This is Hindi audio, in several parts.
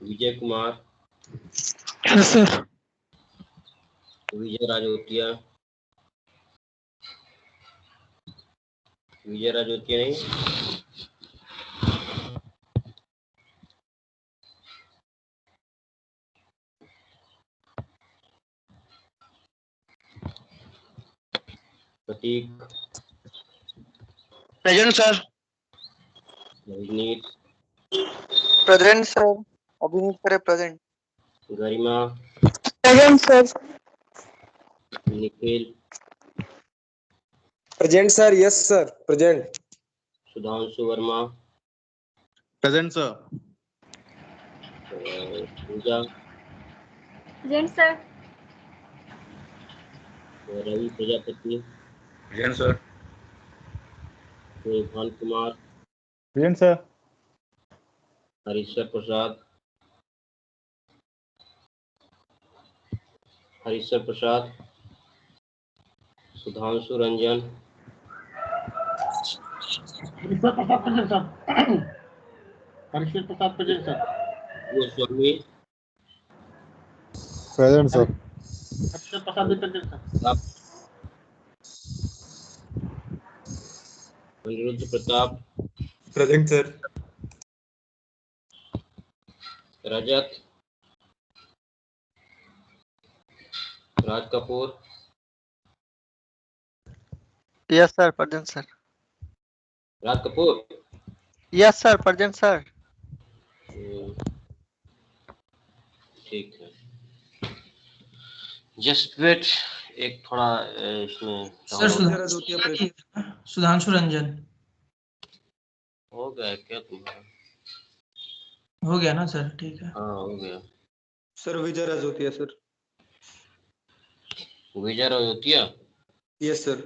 विजय कुमार, यस सर। विजय राजोतिया, विजय राजोतिया नहीं, Prateek, present sir. Navneet, present sir. Abhineet करे present. Garima, present sir. Nikhil, present sir. Yes sir, present. Sudhanshu Verma, present sir. Pooja, present sir. Ravi Prajapati, present sir. Bhan Kumar, present sir. Harishwar Prasad, Harishwar Prasad, Sudhanshu Ranjan, Harishwar Prasad present sir. Harishwar Prasad present sir. Goswami, present sir. Harishwar Prasad भी present sir. Anirudh Pratap, present sir. Rajat, राज Kapoor, yes sir, present sir. Raj Kapoor, yes sir, present sir. ठीक है, जस्ट वेट, एक थोड़ा इसमें सर सुधांशु रंजन हो गया क्या तुम्हारा? हो गया ना सर? ठीक है। हाँ हो गया। Sir Vijay Rajotia sir. Vijay Rajotia, yes sir.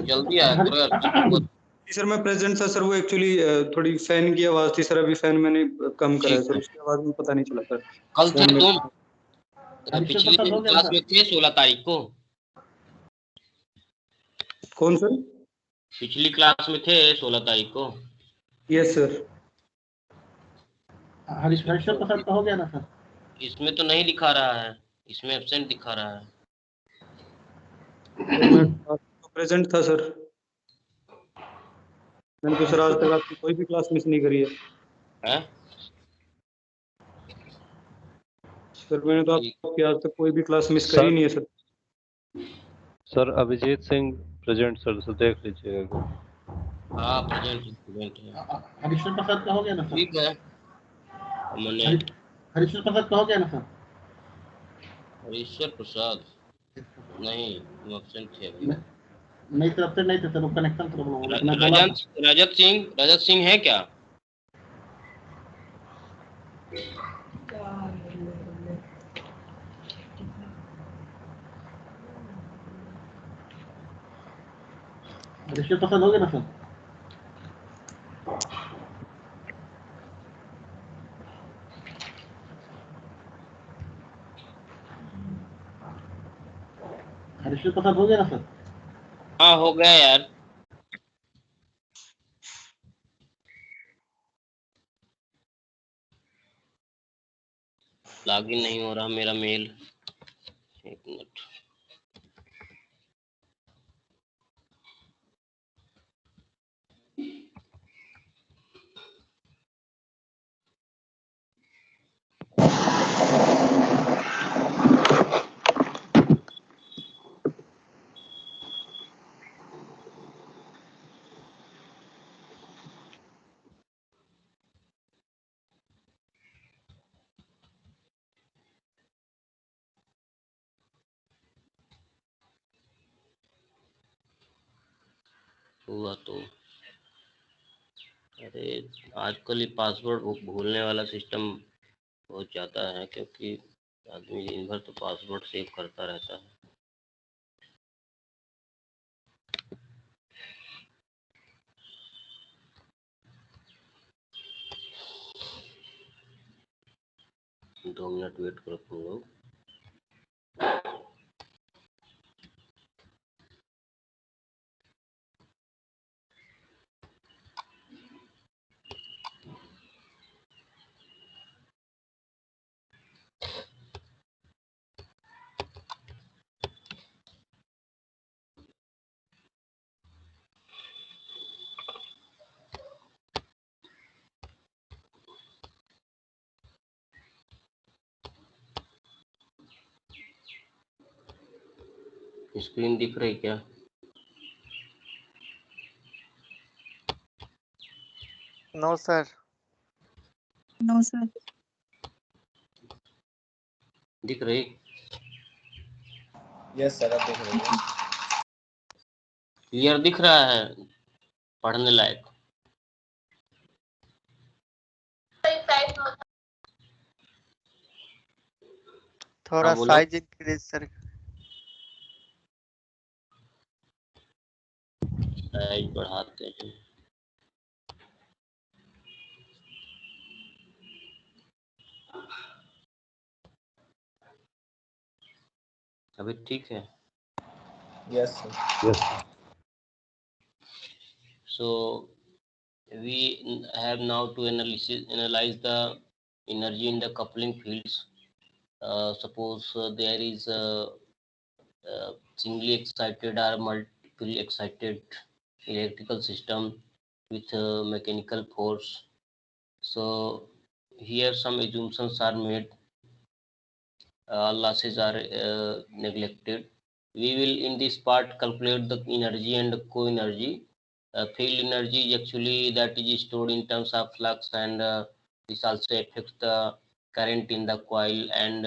जल्दी आया करो यार। सर मैं प्रेजेंट था सर। वो एक्चुअली थोड़ी फैन की आवाज थी सर। अभी फैन मैंने कम करा है सर। उसकी आवाज में पता नहीं चला सर। कल थे फोन में तुम पिछली क्लास में थे 16 तारीख को? कौन सर? पिछली क्लास में थे 16 तारीख को? Yes sir. हरीश्वर प्रसाद का हो गया ना सर? इसमें तो नहीं दिखा रहा है, इसमें एब्सेंट दिखा रहा है। सर मैं प्रेजेंट था सर। मैंने तो सर आज तक आपकी कोई भी क्लास मिस नहीं करी है। हैं? सर मैंने तो आपकी आज तक कोई भी क्लास मिस करी नहीं है sir. Sir Abhijit Singh present sir, से देख लीजिएगा। हाँ प्रेजेंट है। हरीश्वर प्रसाद का हो गया ना सर? ठीक है। मैंने हरीश्वर प्रसाद का हो गया ना सर? हरीश्वर प्रसाद नहीं, वो एब्सेंट थे अभी। नहीं सर, अब नहीं थे सर। वो कनेक्शन प्रॉब्लम हो गया। रजत सिंह है क्या? हरीश्वर प्रसाद हो गया ना सर? हरीश्वर प्रसाद हो गया ना सर? हाँ हो गया यार। लॉगिन नहीं हो रहा मेरा मेल, एक मिनट। हुआ तो अरे आजकल ये पासवर्ड भूलने वाला सिस्टम बहुत ज़्यादा है, क्योंकि आदमी दिन भर तो पासवर्ड सेव करता रहता है। दो मिनट वेट करो तुम लोग। स्क्रीन दिख रही क्या? No, sir. No, sir. दिख रही? यस सर, अब देख रहे हैं। क्लियर दिख रहा है, पढ़ने लायक? थोड़ा हाँ, बोलो। Size increase sir. साइज बढ़ाते हैं। अभी ठीक है? Yes sir. So we have now to analyze the energy in the coupling fields. Suppose there is a singly excited or multiple excited electrical system with mechanical force. So here some assumptions are made. Losses are neglected. We will in this part calculate the energy and co-energy. Field energy is actually that is stored in terms of flux, and this also affects the current in the coil. And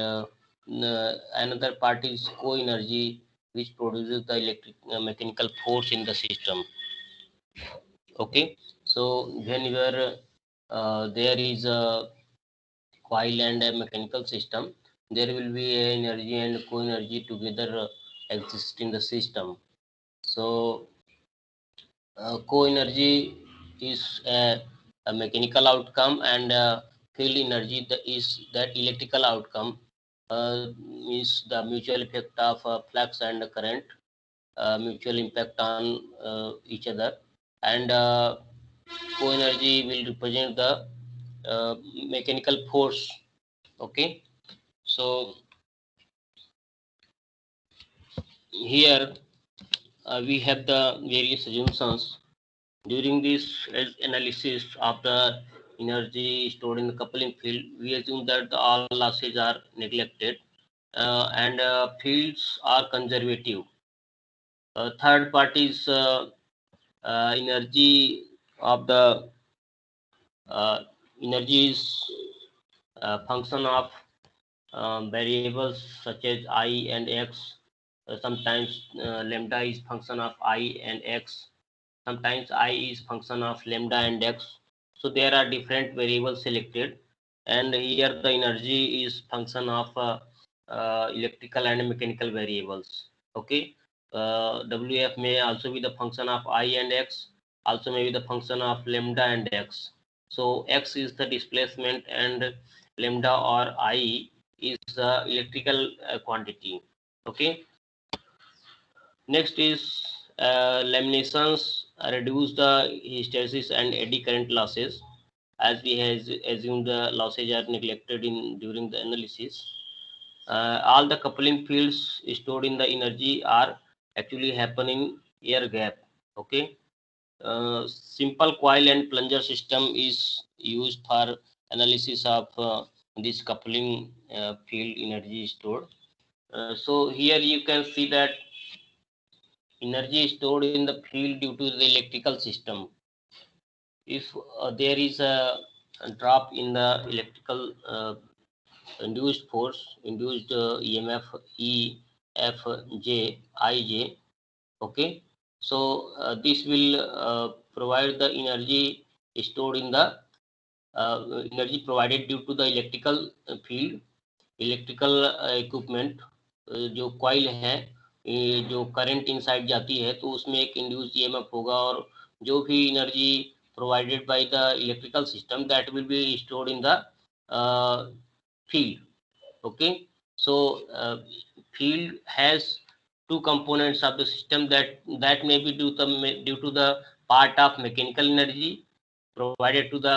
another part is co-energy, which produces the electric mechanical force in the system. Okay, so whenever there is a coil and a mechanical system, there will be a energy and co-energy together exist in the system. So co-energy is a mechanical outcome, and field energy is that electrical outcome. Is the mutual effect of flux and current, mutual impact on each other, and co-energy will represent the mechanical force. Okay, so here we have the various assumptions. During this analysis of the energy stored in the coupling field, we assume that all losses are neglected, and fields are conservative. Third part is energy of the energy is function of variables such as I and x. Sometimes lambda is function of I and x. Sometimes I is function of lambda and x. So there are different variables selected, and here the energy is function of electrical and mechanical variables. Okay, Wf may also be the function of I and x, also may be the function of lambda and x. So x is the displacement, and lambda or I is the electrical quantity. Okay, next is laminations reduce the hysteresis and eddy current losses, as we has assumed the losses are neglected in during the analysis. All the coupling fields stored in the energy are actually happening air gap. Okay, simple coil and plunger system is used for analysis of this coupling field energy stored. So here you can see that energy stored in the field due to the electrical system. If there is a drop in the electrical induced force, induced EMF E, F, J, Ij, okay, so this will provide the energy stored in the energy provided due to the electrical field, electrical equipment जो कॉइल है, जो करंट इनसाइड जाती है तो उसमें एक इंड्यूस ईएमएफ होगा, और जो भी energy provided by the electrical system that will be stored in the field. Okay, so field has two components of the system that may be due to the part of mechanical energy provided to the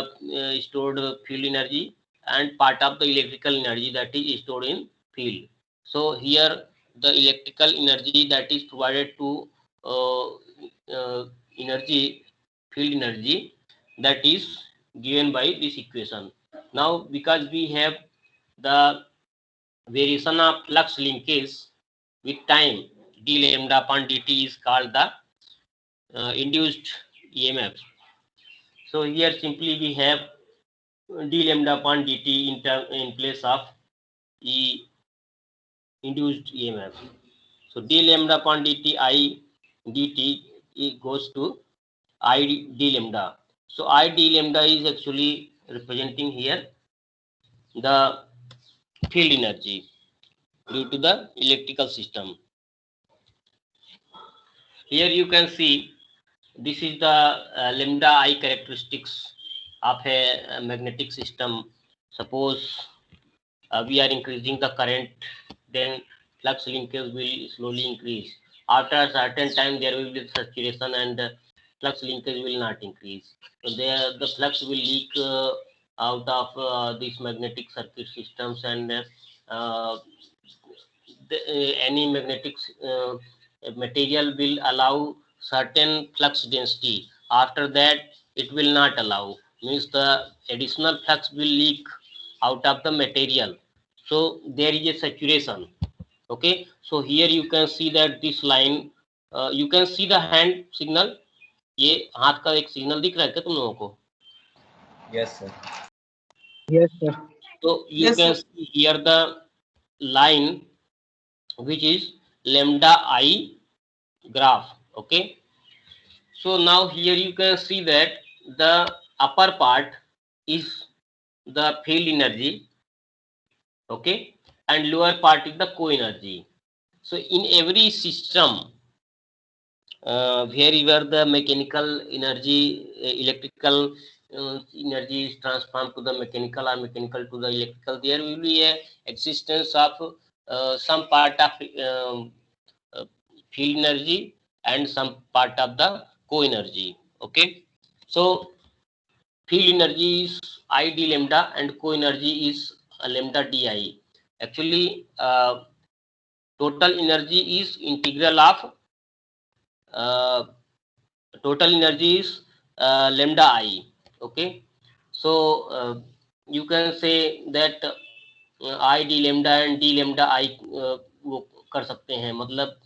stored field energy, and part of the electrical energy that is stored in field. So here the electrical energy that is provided to uh, energy field energy, that is given by this equation. Now because we have the variation of flux linkage with time, d lambda upon dt is called the induced EMF. So here simply we have d lambda upon dt in place of E induced EMF. So d lambda upon dt I dt it goes to I d lambda. So I d lambda is actually representing here the field energy due to the electrical system. Here you can see this is the lambda I characteristics of a magnetic system. Suppose we are increasing the current, then flux linkage will slowly increase. After a certain time, there will be saturation and flux linkage will not increase. So there, the flux will leak out of these magnetic circuit systems, and any magnetic material will allow certain flux density. After that, it will not allow. Means the additional flux will leak out of the material. So there is a saturation. Okay, so here you can see that this line, you can see the hand signal. ये हाथ का एक सिग्नल दिख रहा है क्या तुम लोगों को? Yes, sir. Yes, sir. So you Yes, can sir. see here the line which is lambda I graph. Okay, so now here you can see that the upper part is the field energy, okay, and lower part is the co-energy. So in every system, wherever the mechanical energy, electrical energy is transformed to the mechanical or mechanical to the electrical, there will be a existence of some part of field energy and some part of the co-energy. Okay, so field energy is I d lambda and co-energy is lambda di. Actually, total energy is integral of total energy is lambda I. Okay, so you can say that I d lambda and d lambda I वो कर सकते हैं. मतलब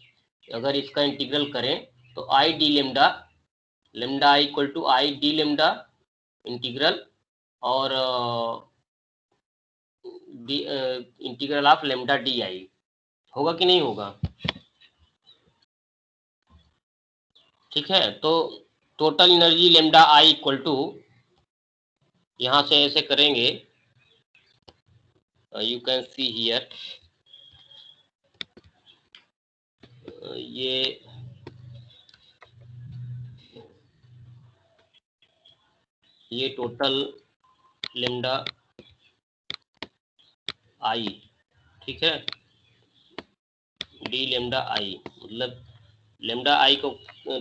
अगर इसका इंटीग्रल करें तो I d lambda lambda I equal to I d lambda integral और इंटीग्रल ऑफ lambda di होगा कि नहीं होगा? ठीक है, तो total energy lambda I equal to, यहां से ऐसे करेंगे, यू कैन सी हियर, ये टोटल लेमडा आई, ठीक है, डी लेमडा आई, मतलब लेमडा आई को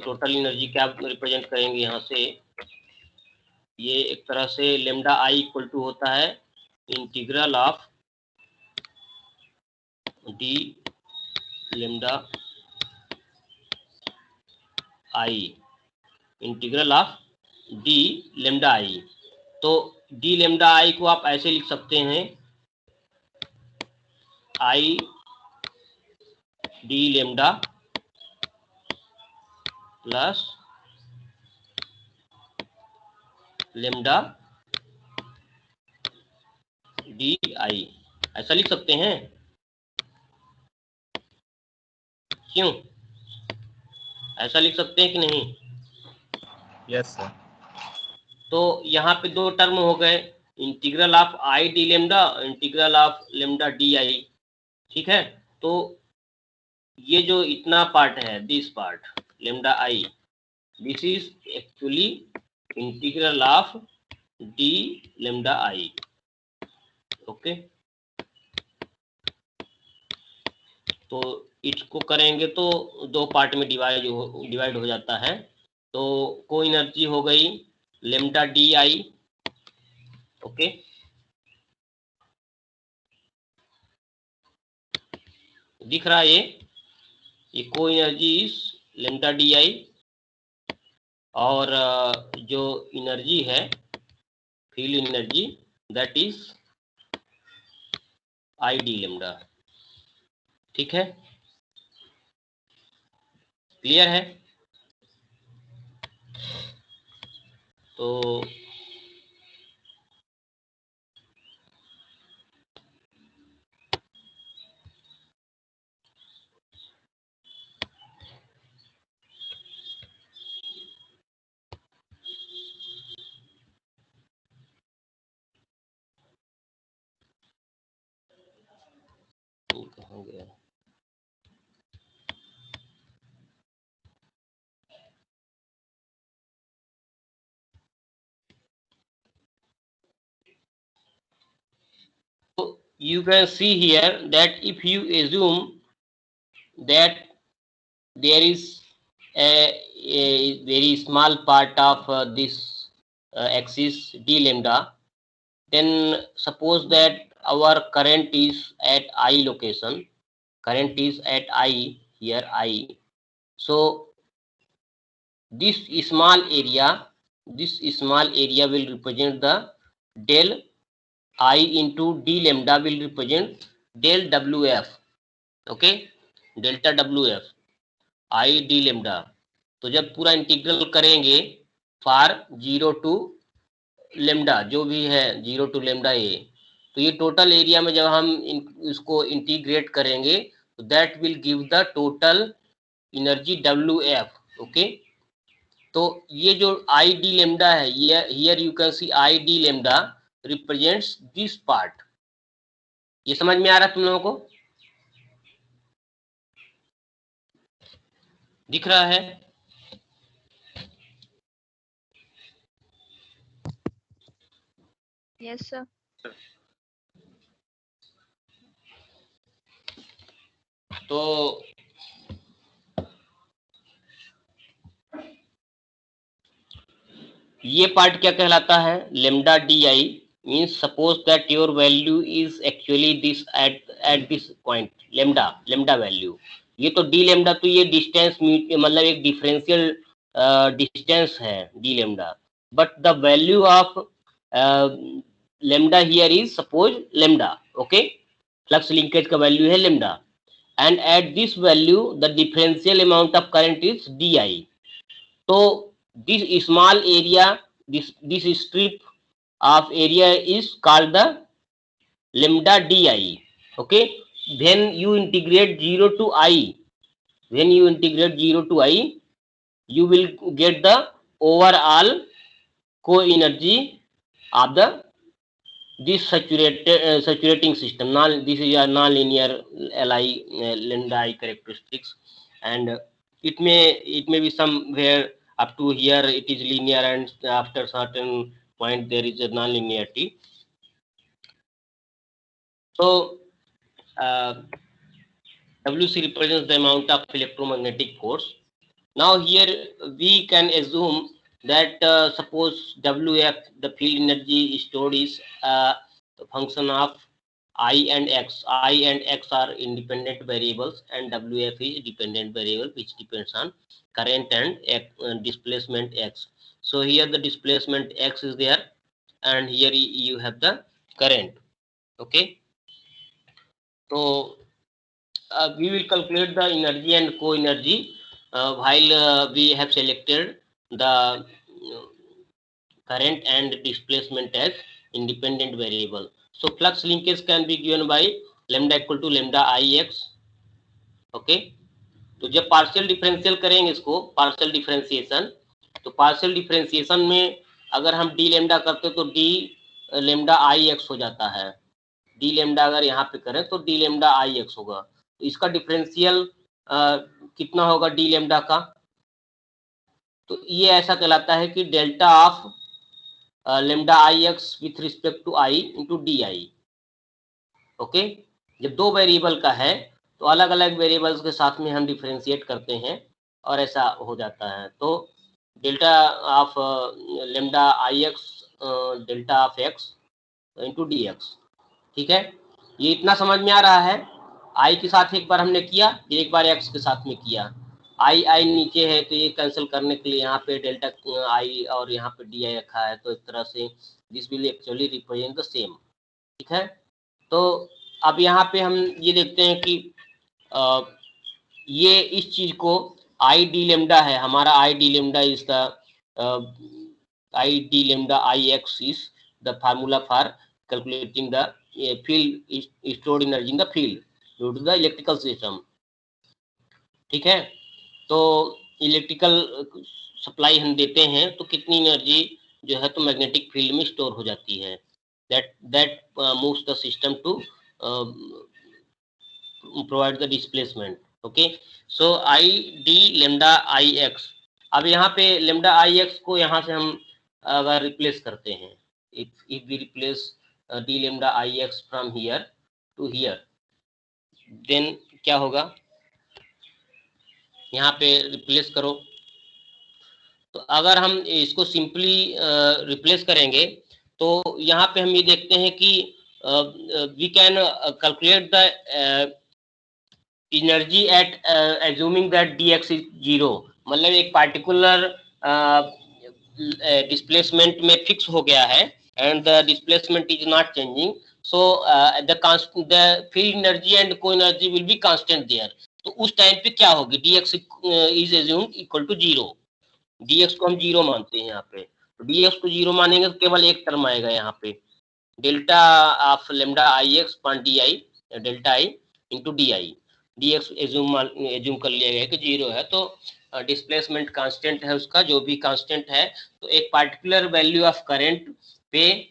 टोटल एनर्जी क्या रिप्रेजेंट करेंगे यहाँ से, ये एक तरह से लेमडा आई इक्वल टू होता है integral of D lambda I, integral of D lambda आई. तो डी लेमडा आई को आप ऐसे लिख सकते हैं, I D lambda plus lambda D I, ऐसा लिख सकते हैं. क्यों ऐसा लिख सकते हैं कि नहीं? Yes, sir. तो यहाँ पे दो टर्म हो गए, integral of I D lambda, integral of lambda D I. ठीक है, तो ये जो इतना पार्ट है, this part lambda I, this is actually integral of D lambda I. Okay, तो इसको करेंगे तो दो पार्ट में डिवाइड हो जाता है. तो को एनर्जी हो गई लेमडा डी आई. ओके, दिख रहा है ये को energy is lambda D I, और जो एनर्जी है field energy that is I D lambda. ठीक है, क्लियर है? तो कहाँ गया? So you can see here that if you assume that there is a very small part of this axis d lambda, then suppose that our current is at I location, current is at I, here I. So this small area will represent the del I into d lambda will represent del WF, okay, delta WF I d lambda. तो जब पूरा इंटीग्रल करेंगे फॉर 0 टू लेमडा, जो भी है 0 टू लेमडा ए, तो ये टोटल एरिया में जब हम इसको इंटीग्रेट करेंगे तो that will give the total energy WF, okay. तो ये जो आई डी लेमडा है, here you can C I D lambda represents this part. ये समझ में आ रहा है तुम लोगों को? दिख रहा है? Yes sir. तो ये पार्ट क्या कहलाता है? Lambda D I means suppose that your value is actually this at this point, lambda value. ये तो डी लेमडा, तो ये डिस्टेंस मतलब एक डिफरेंशियल डिस्टेंस है D lambda, but the value of lambda here is suppose lambda, okay. Flux linkage का वैल्यू है lambda, and at this value the differential amount of current is D i. तो this small area, this strip of area is called the lambda di, okay. When you integrate 0 to I, you will get the overall co-energy of this saturating system. This is a non-linear Li lambda I characteristics, and it may be somewhere up to here it is linear, and after certain point there is a non-linearity. So WC represents the amount of electromagnetic force. Now here we can assume that suppose WF, the field energy stored, is a function of I and X. I and X are independent variables, and WF is dependent variable which depends on current and displacement X. So here the displacement X is there, and here you have the current, okay. So we will calculate the energy and co-energy while we have selected the current and displacement as independent variable. So flux linkage can be given by lambda equal to lambda IX, okay. तो जब पार्शियल डिफरेंशियल करेंगे इसको, पार्शियल डिफरेंशिएशन, तो पार्शियल डिफरेंशिएशन में अगर हम डी लेमडा करते तो डी लेमडा आई एक्स हो जाता है। डी लेमडा अगर यहाँ पे करें तो डी लेमडा आई एक्स होगा। तो इसका डिफरेंशियल कितना होगा डी लेमडा का? तो ये ऐसा कहलाता है कि delta of lambda I X with respect to I into D I, okay. जब दो वेरिएबल का है तो अलग अलग वेरिएबल्स के साथ में हम डिफरेंशिएट करते हैं और ऐसा हो जाता है। तो delta of lambda I x delta of x into D x, ठीक है। ये इतना समझ में आ रहा है? आई के साथ एक बार हमने किया, फिर एक बार एक्स के साथ में किया। आई नीचे है तो ये कैंसिल करने के लिए यहाँ पे डेल्टा आई और यहाँ पे डी आई रखा है, तो एक तरह से this will actually represent the same, ठीक है। तो अब यहाँ पे हम ये देखते हैं कि ये इस चीज को आई डी लेमडा है हमारा, I D lambda is the I D lambda I X is the formula for calculating the field stored energy in the field due to the electrical system. ठीक है, तो इलेक्ट्रिकल सप्लाई हम देते हैं तो कितनी एनर्जी जो है तो मैग्नेटिक फील्ड में स्टोर हो जाती है, that moves the system to provide the displacement। okay, so I d lambda I x, अब यहाँ पे lambda I x को यहाँ से हम अगर रिप्लेस करते हैं, if we replace d lambda I x from here to here, then क्या होगा, यहाँ पे रिप्लेस करो। तो अगर हम इसको सिंपली रिप्लेस करेंगे तो यहाँ पे हम ये देखते हैं कि we can calculate the energy at assuming that dx is 0, मतलब एक पार्टिकुलर डिस्प्लेसमेंट में फिक्स हो गया है and the displacement is not changing, so the field energy and co energy will be constant there. तो उस टाइम पे क्या होगी, dx is assumed equal to 0, dx को हम 0 मानते हैं यहाँ पे, तो dx को 0 मानेंगे तो केवल एक टर्म आएगा यहाँ पे, delta of lambda I x point D I delta I into D I, dx assume कर लिया गया कि 0 है, तो डिस्प्लेसमेंट कांस्टेंट है उसका, जो भी कांस्टेंट है, तो एक पार्टिकुलर वैल्यू ऑफ करंट पे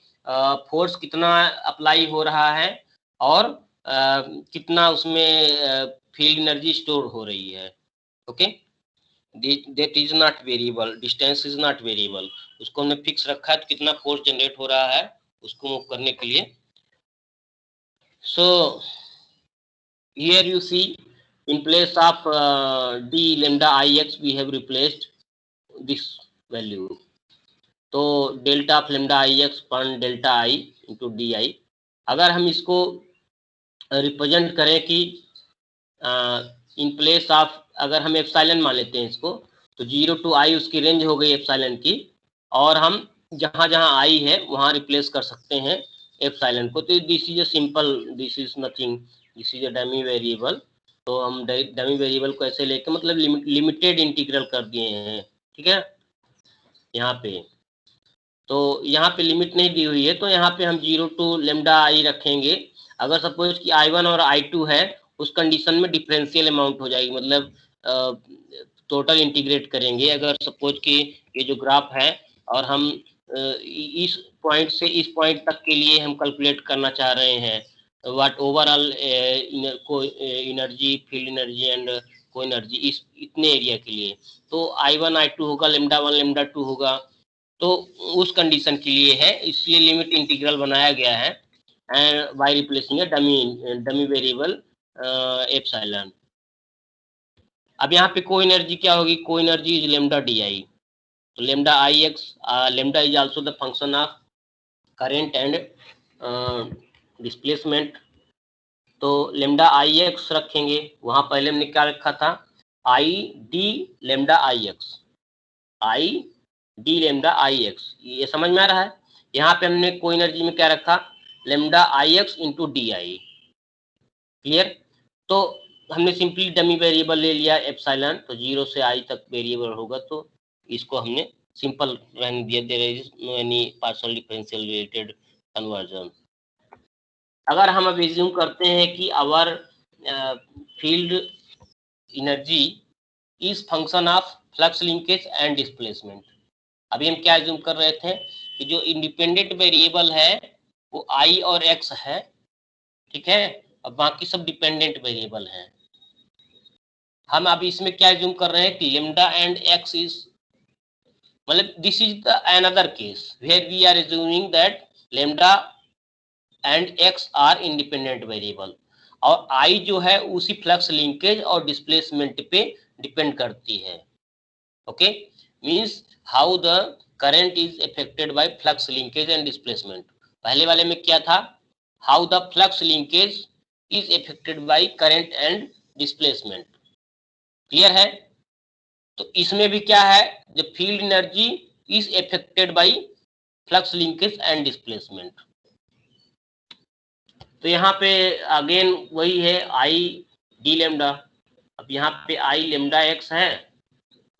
फोर्स कितना अप्लाई हो रहा है और कितना उसमें फील्ड एनर्जी स्टोर हो रही है। Okay, that is not variable, distance is not variable, उसको हमने फिक्स रखा है तो कितना फोर्स जनरेट हो रहा है उसको मूव करने के लिए। so here you see in place of d lambda ix we have replaced this value, तो delta of lambda I x point delta I into D I, अगर हम इसको रिप्रेजेंट करें कि इन प्लेस ऑफ, अगर हम एप्सिलॉन मान लेते हैं इसको, तो 0 to i उसकी रेंज हो गई एप्सिलॉन की, और हम जहाँ जहाँ i है वहाँ रिप्लेस कर सकते हैं एप्सिलॉन को। तो this is a simple, this is nothing, this is a dummy variable, तो हम डमी वेरिएबल को ऐसे लेके मतलब लिमिटेड इंटीग्रल कर दिए हैं। ठीक है, यहाँ पे तो यहाँ पे लिमिट नहीं दी हुई है, तो यहाँ पे हम 0 to लेमडा आई रखेंगे। अगर सपोज कि i1 और i2 है, उस कंडीशन में डिफरेंशियल अमाउंट हो जाएगी, मतलब टोटल इंटीग्रेट करेंगे। अगर सपोज कि ये जो ग्राफ है और हम इस पॉइंट से इस पॉइंट तक के लिए हम कैलकुलेट करना चाह रहे हैं what overall energy, field energy and co energy इस इतने एरिया के लिए, तो i1 i2 होगा, लेमडा 1 लेमडा 2 होगा, तो उस कंडीशन के लिए है, इसलिए लिमिट इंटीग्रल बनाया गया है and by replacing a dummy variable epsilon. अब यहाँ पे को एनर्जी क्या होगी, co energy is lambda D i, तो lambda I x, lambda is also the function of current and displacement, तो लेमडा आई एक्स रखेंगे, वहाँ पहले हमने क्या रखा था, i D lambda I x, i D lambda I x, ये समझ में आ रहा है। यहाँ पे हमने को एनर्जी में क्या रखा, lambda I x into D I, clear. तो हमने सिंपली डमी वेरिएबल ले लिया एप्सिलॉन, तो 0 से i तक वेरिएबल होगा, तो इसको हमने सिंपल रहने दिया, there is no any partial differential related conversion. अगर हम अब एज्यूम करते हैं कि our field energy is function of flux linkage and displacement, अभी हम क्या एज्यूम कर रहे थे कि जो इंडिपेंडेंट वेरिएबल है वो i और x है, ठीक है, अब बाकी सब डिपेंडेंट वेरिएबल हैं। हम अभी इसमें क्या एज्यूम कर रहे हैं कि लेमडा एंड x इज, मतलब this is the another case where we are assuming that lambda and x are independent variable, और i जो है उसी फ्लक्स लिंकेज और डिस्प्लेसमेंट पे डिपेंड करती है। Okay, means how the current is affected by flux linkage and displacement. पहले वाले में क्या था, how the flux linkage is affected by current and displacement, clear है। तो इसमें भी क्या है, the field energy is affected by flux linkage and displacement. तो यहाँ पे अगेन वही है, आई डी लेमडा, अब यहाँ पे आई लेमडा एक्स है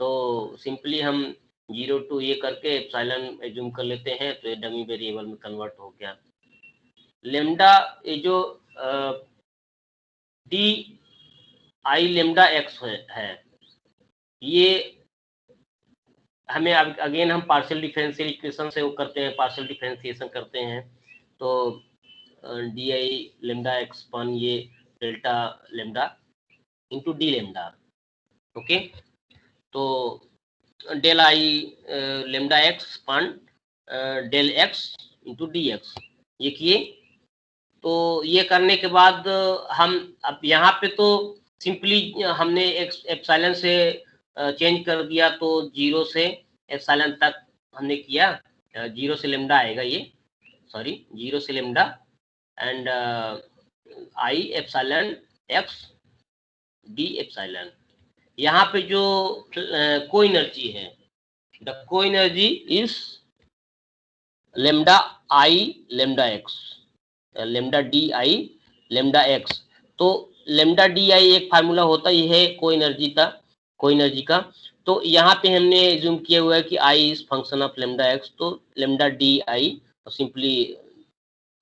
तो सिंपली हम 0 to ये करके एप्सिलॉन एज्यूम कर लेते हैं, तो ये डमी वेरिएबल में कन्वर्ट हो गया। लेमडा ये जो डी आई लेमडा एक्स है, ये हमें अब अगेन हम पार्शियल डिफरेंशियल इक्वेशन से वो करते हैं, पार्शियल डिफरेंशिएशन करते हैं। तो डी आई लेमडा एक्स पन ये delta lambda into D lambda, okay. तो डेल आई लेमडा एक्स पन del X into D X ये किए। तो ये करने के बाद हम अब यहाँ पे तो सिंपली हमने एप्सिलॉन से चेंज कर दिया, तो 0 से एप्सिलॉन तक हमने किया। 0 से लेमडा आएगा ये, सॉरी 0 से lambda and I epsilon x D epsilon. यहाँ पे जो को एनर्जी है, द को energy is lambda I lambda x, lambda D I lambda x. तो लेमडा डी आई एक फार्मूला होता ही है को एनर्जी का। तो यहाँ पे हमने एज्यूम किया हुआ है कि i is function of lambda x, तो lambda D i simply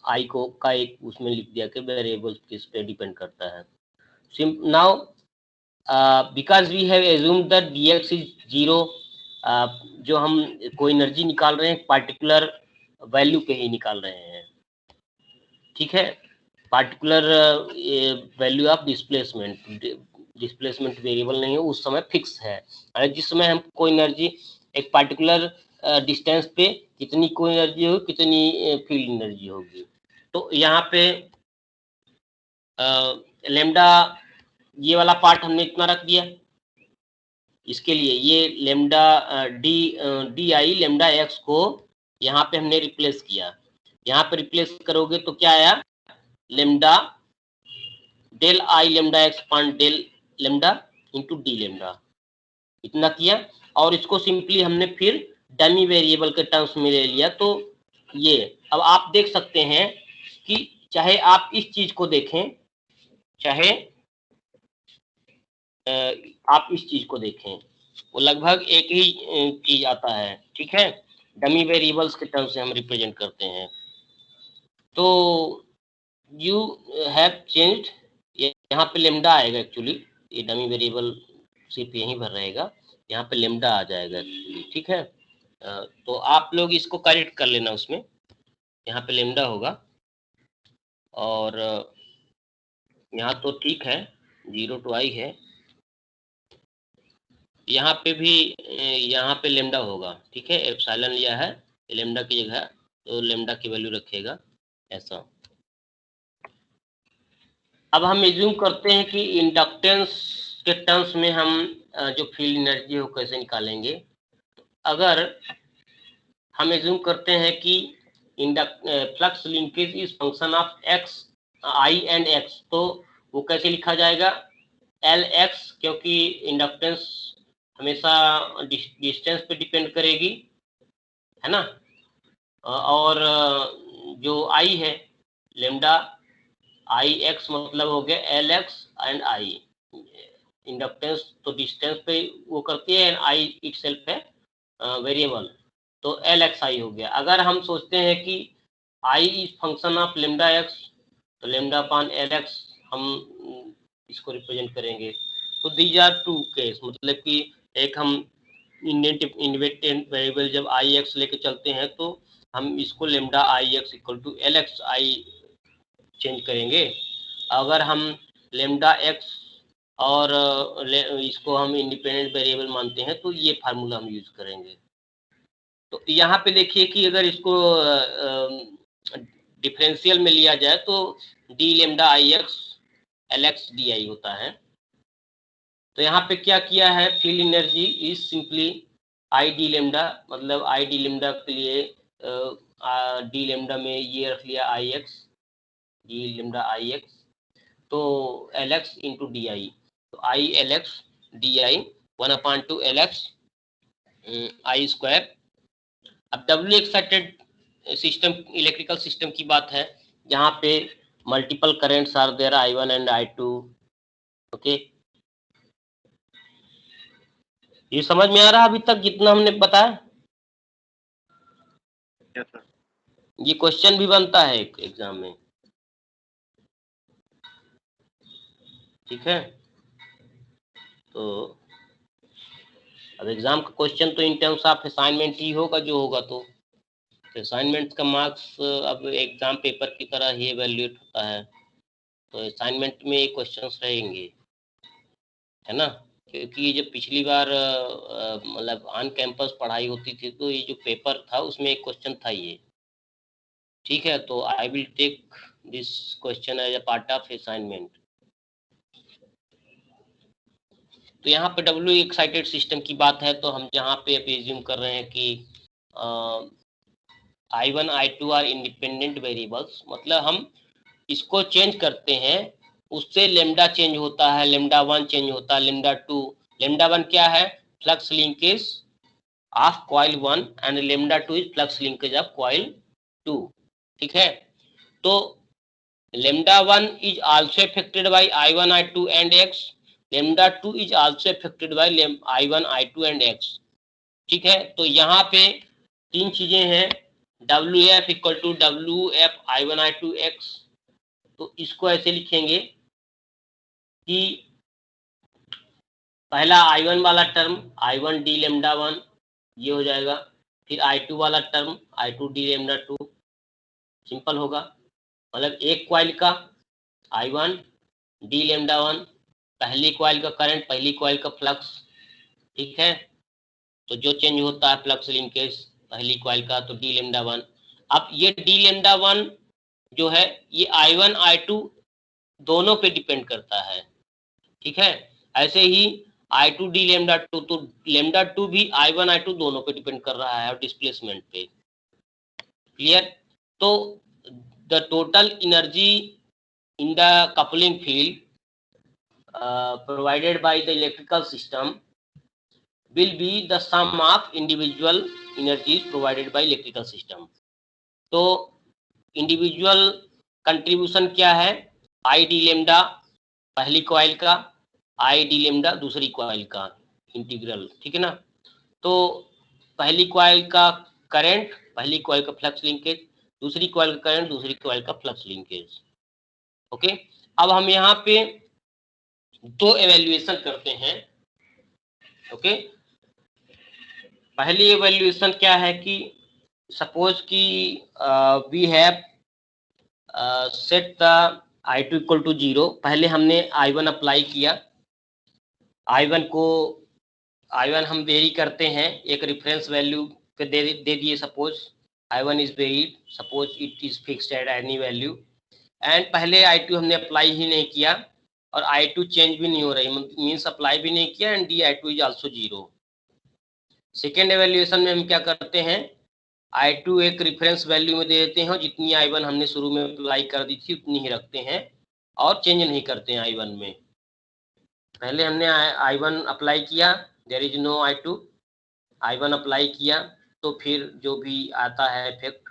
i को का एक उसमें लिख दिया कि वेरिएबल किस पे डिपेंड करता है। Now because we have assumed that D X is 0, जो हम कोई एनर्जी निकाल रहे हैं पार्टिकुलर वैल्यू पे ही निकाल रहे हैं, ठीक है। Particular value of displacement variable नहीं है, उस समय फिक्स है। और जिस समय हम कोई एनर्जी एक पार्टिकुलर डिस्टेंस पे कितनी कोई एनर्जी होगी, कितनी फील्ड एनर्जी होगी। तो यहाँ पे लेमडा ये वाला पार्ट हमने इतना रख दिया। इसके लिए ये lambda D I lambda x को यहाँ पे हमने रिप्लेस किया। यहाँ पे रिप्लेस करोगे तो क्या आया, lambda del I lambda X point del lambda into D lambda, इतना किया। और इसको सिंपली हमने फिर डमी वेरिएबल के टर्म्स में ले लिया। तो ये अब आप देख सकते हैं कि चाहे आप इस चीज को देखें, चाहे आप इस चीज को देखें, वो लगभग एक ही चीज आता है, ठीक है। डमी वेरिएबल्स के टर्म्स से हम रिप्रेजेंट करते हैं। तो यू हैव चेंज्ड, यहाँ पे लेमडा आएगा एक्चुअली, ये डमी वेरिएबल सिर्फ यहीं भर रहेगा, यहाँ पे लेमडा आ जाएगा एक्चुअली, ठीक है। तो आप लोग इसको करेक्ट कर लेना, उसमें यहाँ पे लेमडा होगा। और यहाँ तो ठीक है 0 to I है, यहाँ पे भी यहाँ पे लेमडा होगा, ठीक है। एप्सिलॉन लिया है, लेमडा की जगह तो लेमडा की वैल्यू रखेगा ऐसा। अब हम एज्यूम करते हैं कि इंडक्टेंस के टर्म्स में हम जो फील्ड एनर्जी है वो कैसे निकालेंगे। अगर हम एज्यूम करते हैं कि flux linkage is function of x I and x, तो वो कैसे लिखा जाएगा, एल एक्स, क्योंकि इंडक्टेंस हमेशा डिस्टेंस पे डिपेंड करेगी, है ना। और जो आई है लेमडा आई एक्स मतलब हो गया l x and i. Inductance तो डिस्टेंस पे वो करती है, एंड आई इटसेल्फ है वेरिएबल, तो एल एक्स आई हो गया। अगर हम सोचते हैं कि i is function of lambda x, तो लेमडा अपॉन एल एक्स हम इसको रिप्रेजेंट करेंगे। तो दीज आर टू केस, मतलब कि एक हम इंडिपेंडेंट वेरिएबल जब आई एक्स लेके चलते हैं तो हम इसको lambda I X equal to L x I change करेंगे। अगर हम लेमडा एक्स और इसको हम इंडिपेंडेंट वेरिएबल मानते हैं तो ये फार्मूला हम यूज करेंगे। तो यहाँ पे देखिए कि अगर इसको डिफरेंशियल में लिया जाए तो डी लेमडा आई एक्स एल एक्स डी आई होता है। तो यहाँ पे क्या किया है, field energy is simply I D lambda, मतलब आई डी लेमडा के लिए डी लेमडा में ये रख लिया i x, d lambda I x, तो l x into D i, तो i l x d i 1/2 l x i square. अब doubly excited system, electrical system की बात है, जहाँ पे multiple currents are there I1 and I2, okay. ये समझ में आ रहा है अभी तक जितना हमने बताया? Yes sir. ये क्वेश्चन भी बनता है एग्जाम में, ठीक है। तो अब एग्जाम का क्वेश्चन तो इन टर्म्स ऑफ असाइनमेंट ही होगा जो होगा, तो असाइनमेंट का मार्क्स अब एग्जाम पेपर की तरह ही एवेल्यूएट होता है, तो असाइनमेंट में ये क्वेश्चंस रहेंगे, है ना। क्योंकि ये जब पिछली बार मतलब ऑन कैंपस पढ़ाई होती थी तो ये जो पेपर था उसमें एक क्वेश्चन था ये, ठीक है। तो I will take this question as a part of assignment. तो यहाँ पे डब्ल्यू एक्साइटेड सिस्टम की बात है, तो हम जहाँ पे अब एज्यूम कर रहे हैं कि I1 I2 are independent variables, मतलब हम इसको चेंज करते हैं, उससे लेमडा चेंज होता है, लेमडा 1 चेंज होता है, लेमडा 2। लेमडा 1 क्या है? Flux linkage of coil 1 and lambda 2 is flux linkage of coil 2, ठीक है। तो lambda 1 is also affected by I1 I2 and X, lambda 2 is also affected by I1 I2 and X, ठीक है। तो यहाँ पे तीन चीजें हैं, WF equal to WF I1 I2 X। तो इसको ऐसे लिखेंगे कि पहला I1 वाला टर्म I1 d लेमडा 1 ये हो जाएगा, फिर I2 वाला term I2 d lambda 2, simple होगा। मतलब एक कॉइल का I1 d लेमडा 1, पहली कॉइल का करंट, पहली कॉइल का फ्लक्स, ठीक है। तो जो चेंज होता है फ्लक्स लिंकेज पहली कॉइल का, तो d लेमडा 1। अब ये d लेमडा 1 जो है ये I1 I2 दोनों पे डिपेंड करता है, ठीक है। ऐसे ही I2 d लेमडा 2, तो लेमडा 2 भी I1 I2 दोनों पे डिपेंड कर रहा है और डिस्प्लेसमेंट पे, क्लियर। तो the total energy in the coupling field provided by the electrical system will be the sum of individual energies provided by electrical system। तो इंडिविजुअल कंट्रीब्यूशन क्या है? I d लेमडा पहली कॉइल का, I d लेमडा दूसरी कॉइल का इंटीग्रल, ठीक है ना। तो पहली कॉइल का करंट, पहली कॉइल का फ्लक्स लिंकेज, दूसरी कॉइल का करंट, दूसरी कॉइल का फ्लक्स लिंकेज, ओके। अब हम यहाँ पे दो एवेल्युएशन करते हैं, ओके। पहली एवेल्युएशन क्या है कि सपोज कि we have set the I2 equal to 0। पहले हमने I1 अप्लाई किया, I1 हम वेरी करते हैं, एक रेफरेंस वैल्यू पे दे दिए, suppose I1 is varied, suppose it is fixed at any value, and पहले I2 हमने अप्लाई ही नहीं किया और I2 चेंज भी नहीं हो रही, मीन्स अप्लाई भी नहीं किया, and I2 is also 0। Second evaluation में हम क्या करते हैं, I2 एक रेफरेंस वैल्यू में दे देते हैं, जितनी I1 हमने शुरू में अप्लाई कर दी थी उतनी ही रखते हैं और चेंज नहीं करते हैं I1 में। पहले हमने I1 अप्लाई किया, there is no I2, I1 apply किया, तो फिर जो भी आता है इफेक्ट,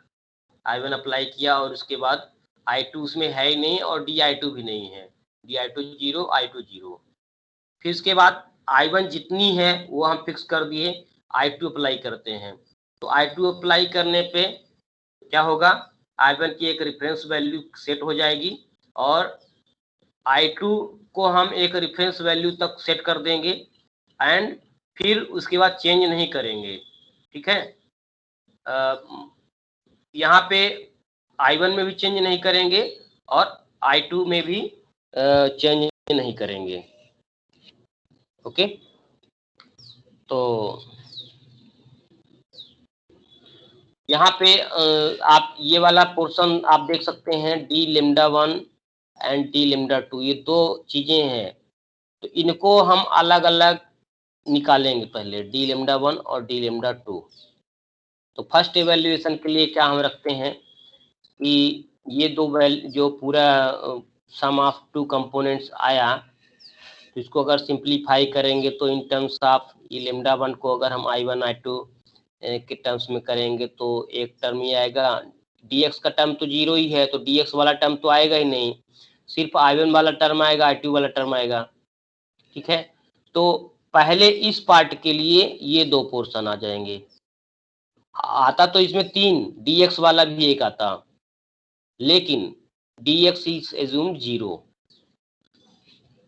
I1 अप्लाई किया और उसके बाद I2 उसमें है ही नहीं और I2 भी नहीं है, I2 0, I2 0। फिर उसके बाद I1 जितनी है वो हम फिक्स कर दिए, I2 अप्लाई करते हैं। तो I2 अप्लाई करने पे क्या होगा, I1 की एक रेफरेंस वैल्यू सेट हो जाएगी और I2 को हम एक रेफरेंस वैल्यू तक सेट कर देंगे एंड फिर उसके बाद चेंज नहीं करेंगे, ठीक है। यहाँ पे I1 में भी चेंज नहीं करेंगे और I2 में भी चेंज नहीं करेंगे, ओके। तो यहाँ पे आप ये वाला पोर्शन आप देख सकते हैं, d lambda 1 and d lambda 2, ये दो चीजें हैं, तो इनको हम अलग अलग निकालेंगे पहले, d लेमडा 1 और d लेमडा 2। तो फर्स्ट एवेल्युएशन के लिए क्या हम रखते हैं कि ये दो जो पूरा सम ऑफ टू कंपोनेंट्स आया, तो इसको अगर सिंप्लीफाई करेंगे तो इन टर्म्स ऑफ ये लेमडा 1 को अगर हम I1 I2 के टर्म्स में करेंगे तो एक टर्म ही आएगा, dx का टर्म तो 0 ही है, तो dx वाला टर्म तो आएगा ही नहीं, सिर्फ I1 वाला टर्म आएगा, I2 वाला टर्म आएगा, ठीक है। तो पहले इस पार्ट के लिए ये 2 पोर्शन आ जाएंगे। आता तो इसमें 3 dx वाला भी एक आता, लेकिन dx इज एज्यूम 0।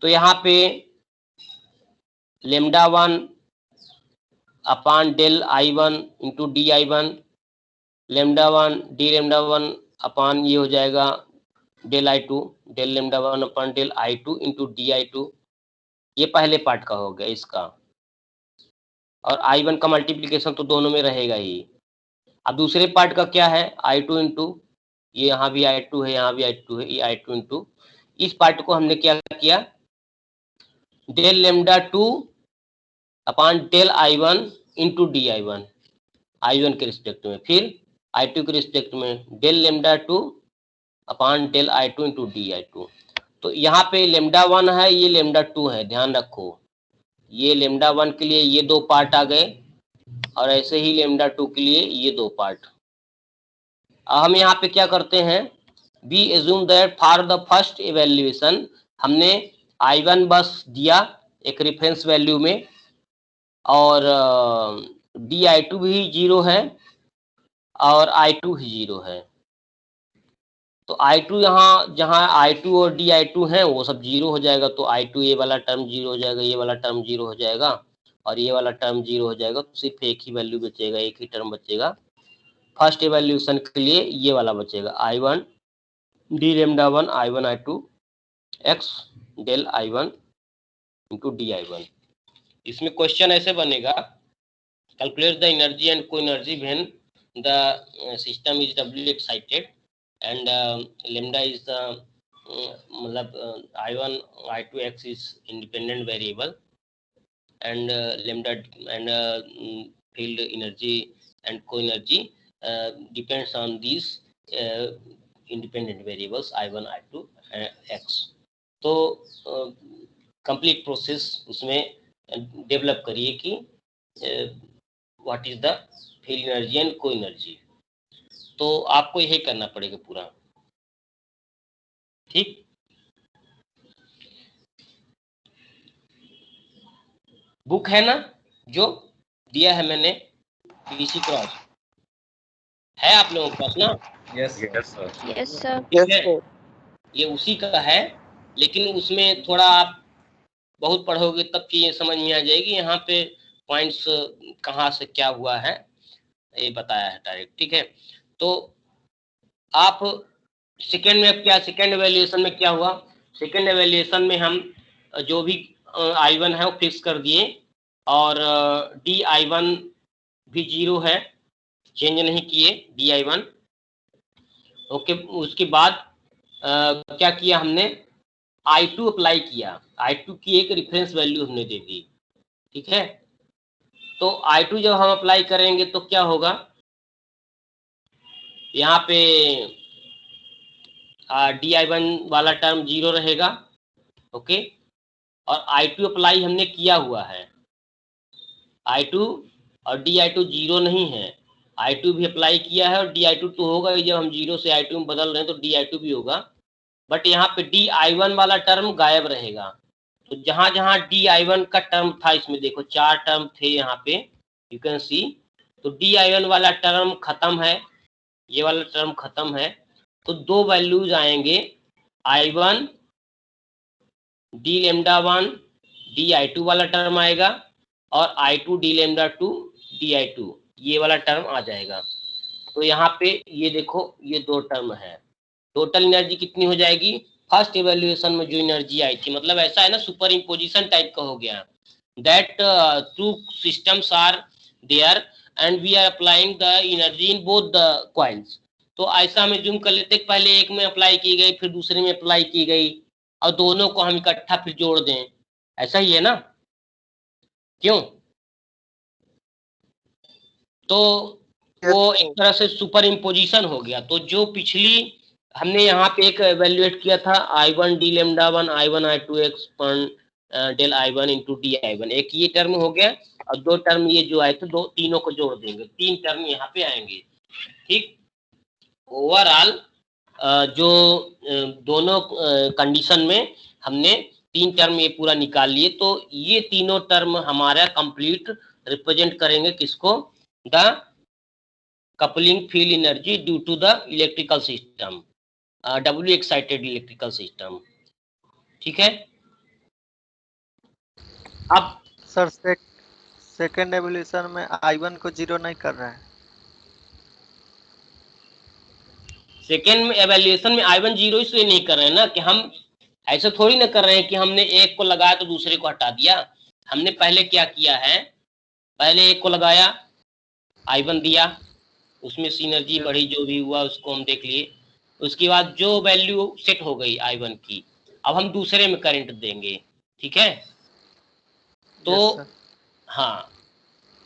तो यहाँ पे λ1 upon del I1 into d I1, λ1 d λ1 upon ये हो जाएगा del I2, del λ1 upon del I2 into d I2। ये पहले पार्ट का हो गया इसका, और I1 का मल्टीप्लीकेशन तो दोनों में रहेगा ही। अब दूसरे पार्ट का क्या है, I2 इंटू ये यहाँ भी I2 है, यहाँ भी I2 है, ये I2 इंटू इस पार्ट को हमने क्या किया, del λ2 upon del I1 into d I1 के रिस्पेक्ट में, फिर I2 के रिस्पेक्ट में del λ2 upon del I2 into d I2। तो यहाँ पे λ1 है, ये λ2 है, ध्यान रखो। ये λ1 के लिए ये 2 पार्ट आ गए, और ऐसे ही λ2 के लिए ये 2 पार्ट। अब हम यहाँ पे क्या करते हैं, we assume that for the first evaluation हमने I1 बस दिया एक रेफरेंस वैल्यू में, और डी I2 भी 0 है और I2 भी 0 है। तो I2 यहाँ जहाँ I2 और डी I2 है वो सब 0 हो जाएगा। तो I2 ये वाला टर्म 0 हो जाएगा, ये वाला टर्म 0 हो जाएगा, और ये वाला टर्म 0 हो जाएगा। तो सिर्फ एक ही वैल्यू बचेगा, एक ही टर्म बचेगा फर्स्ट इवैल्यूएशन के लिए, ये वाला बचेगा I1 d λ1 I1 I2 x del I1 into d I1। इसमें क्वेश्चन ऐसे बनेगा, calculate the energy and co energy when the system is doubly excited and lambda is the मतलब I1 I2 x is independent variable and lambda and field energy and co-energy depends on these independent variables I1 I2 x। तो कंप्लीट प्रोसेस उसमें डेवलप करिए कि what is the field energy and co energy. तो आपको यही करना पड़ेगा पूरा, ठीक। बुक है ना जो दिया है मैंने, पीसी क्रॉस है आप लोगों के पास ना? Yes, sir. Yes, sir. ये उसी का है, लेकिन उसमें थोड़ा आप बहुत पढ़ोगे तब चीजें समझ में आ जाएगी। यहाँ पे पॉइंट्स कहाँ से क्या हुआ है ये बताया है डायरेक्ट, ठीक है। तो आप सेकेंड में क्या, सेकेंड एवेल्यूएशन में क्या हुआ, सेकेंड एवेल्यूएशन में हम जो भी I1 है वो फिक्स कर दिए, और डी I1 भी 0 है, चेंज नहीं किए डी I1। ओके, उसके बाद क्या किया हमने, I2 अप्लाई किया, I2 की एक रेफरेंस वैल्यू हमने दे दी, ठीक है। तो I2 जब हम अप्लाई करेंगे तो क्या होगा, यहाँ पे डी I1 वाला टर्म 0 रहेगा, ओके। और I2 अप्लाई हमने किया हुआ है, I2 और डी I2 0 नहीं है, I2 भी अप्लाई किया है, और डी I2 तो होगा ही, जब हम 0 से I2 में बदल रहे हैं तो डी I2 भी होगा, बट यहाँ पे डी I1 वाला टर्म गायब रहेगा। तो जहां जहां डी I1 का टर्म था, इसमें देखो 4 टर्म थे यहाँ पे, यू कैन सी। तो डी I1 वाला टर्म खत्म है, ये वाला टर्म खत्म है, तो 2 वैल्यूज आएंगे, I1 डी λ1 डी I2 वाला टर्म आएगा, और I2 डी λ2 डी I2 ये वाला टर्म आ जाएगा। तो यहाँ पे ये देखो ये 2 टर्म है, टोटल एनर्जी कितनी हो जाएगी, फर्स्ट इवैल्यूएशन में जो एनर्जी आई थी, मतलब ऐसा है ना, सुपर इम्पोजिशन टाइप का हो गया, that two systems are there and we are applying the energy in both the coils. तो ऐसा हमें जूम कर लेते, पहले एक में अप्लाई की गई, फिर दूसरे में अप्लाई की गई, और दोनों को हम इकट्ठा फिर जोड़ दें, ऐसा ही है ना, क्यों? तो वो एक तरह से सुपर इम्पोजिशन हो गया। तो जो पिछली हमने यहाँ पे एक एवेल्युएट किया था, I1 d λ1 I1 I2 x del I1 into d I1, एक ये टर्म हो गया, और 2 टर्म ये जो आए थे, तीनों को जोड़ देंगे, 3 टर्म यहाँ पे आएंगे, ठीक। ओवरऑल जो दोनों कंडीशन में हमने तीन टर्म ये पूरा निकाल लिए, तो ये तीनों टर्म हमारा कंप्लीट रिप्रेजेंट करेंगे किसको, the coupling field energy due to the electrical system, W excited electrical system. ठीक है, अब सर सेकेंड एवोल्यूशन में I1 को 0 नहीं कर रहा है। सेकेंड में एवेल्यूएशन में I1 0 इसलिए नहीं कर रहे हैं ना कि हम ऐसे थोड़ी ना कर रहे हैं कि हमने एक को लगाया तो दूसरे को हटा दिया। हमने पहले क्या किया है, पहले एक को लगाया, I1 दिया, उसमें सिनर्जी बढ़ी, जो भी हुआ उसको हम देख लिए। उसके बाद जो वैल्यू सेट हो गई I1 की, अब हम दूसरे में करंट देंगे। ठीक है, तो Yes, sir। हाँ,